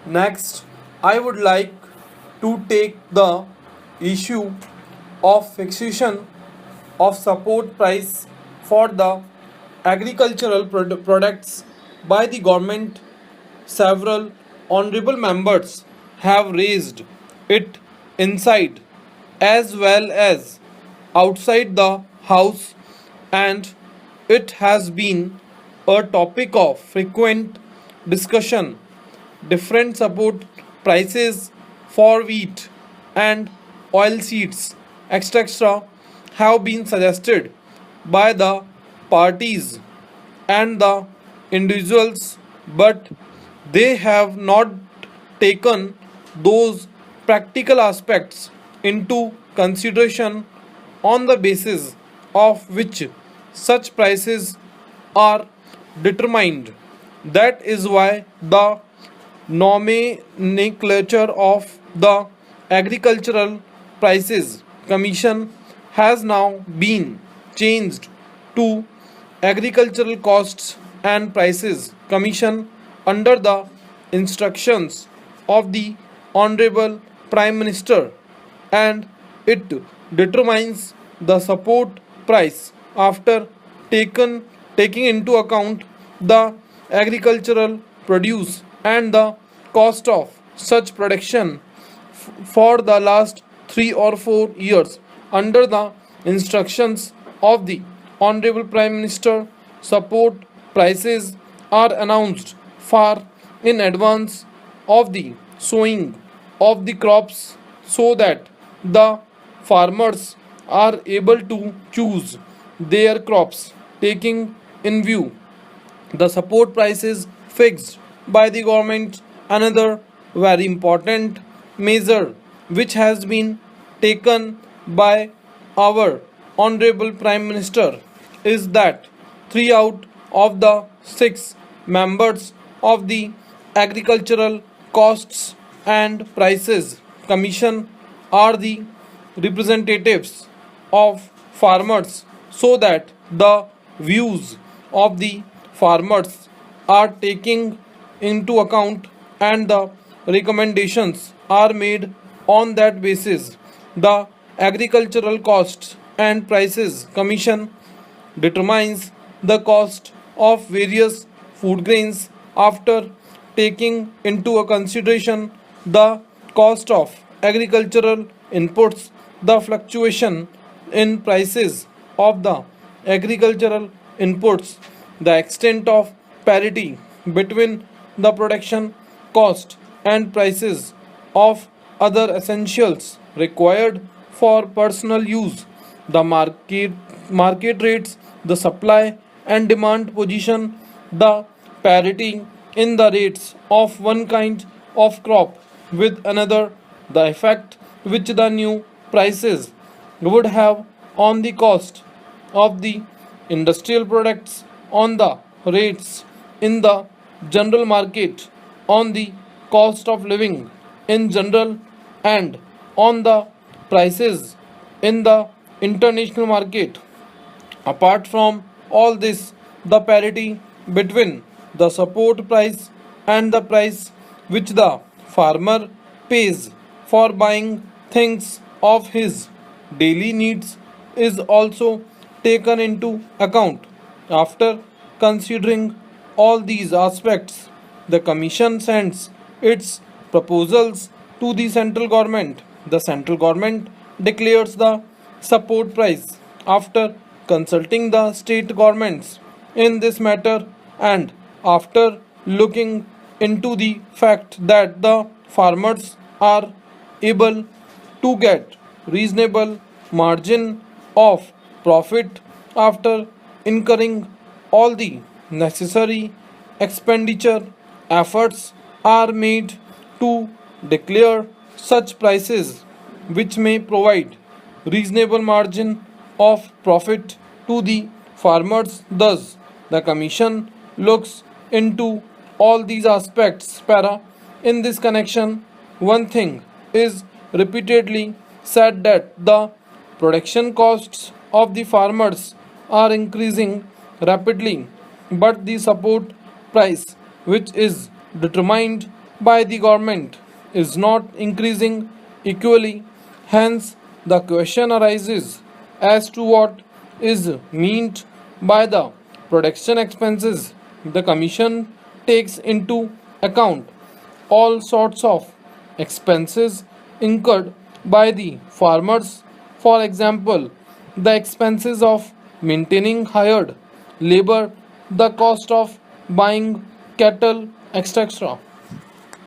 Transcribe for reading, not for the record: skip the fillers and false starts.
Next, I would like to take the issue of fixation of support price for the agricultural products by the government. Several honorable members have raised it inside as well as outside the house, and it has been a topic of frequent discussion. Different support prices for wheat and oilseeds, etc., have been suggested by the parties and the individuals, but they have not taken those practical aspects into consideration on the basis of which such prices are determined. That is why the nomenclature of the Agricultural Prices Commission has now been changed to Agricultural Costs and Prices Commission under the instructions of the Honorable Prime Minister, and it determines the support price after taking into account the agricultural produce and the cost of such production for the last 3 or 4 years. Under the instructions of the Honorable Prime Minister, support prices are announced far in advance of the sowing of the crops so that the farmers are able to choose their crops taking in view the support prices fixed by the government. Another very important measure which has been taken by our honorable prime minister is that 3 out of the 6 members of the agricultural costs and prices commission are the representatives of farmers, so that the views of the farmers are taken into account and the recommendations are made on that basis. The agricultural costs and prices commission determines the cost of various food grains after taking into a consideration the cost of agricultural inputs, the fluctuation in prices of the agricultural inputs, the extent of parity between the production cost and prices of other essentials required for personal use, the market rates, the supply and demand position, the parity in the rates of one kind of crop with another, the effect which the new prices would have on the cost of the industrial products, on the rates in the general market, on the cost of living in general, and on the prices in the international market. Apart from all this, the parity between the support price and the price which the farmer pays for buying things of his daily needs is also taken into account. After considering all these aspects, the Commission sends its proposals to the central government. The central government declares the support price after consulting the state governments in this matter, and after looking into the fact that the farmers are able to get reasonable margin of profit after incurring all the necessary expenditure, efforts are made to declare such prices which may provide reasonable margin of profit to the farmers. Thus, the Commission looks into all these aspects. Para. In this connection, one thing is repeatedly said that the production costs of the farmers are increasing rapidly, but the support price, which is determined by the government is not increasing equally. Hence, the question arises as to what is meant by the production expenses. The Commission takes into account all sorts of expenses incurred by the farmers. For example, the expenses of maintaining hired labor, the cost of buying cattle, etc.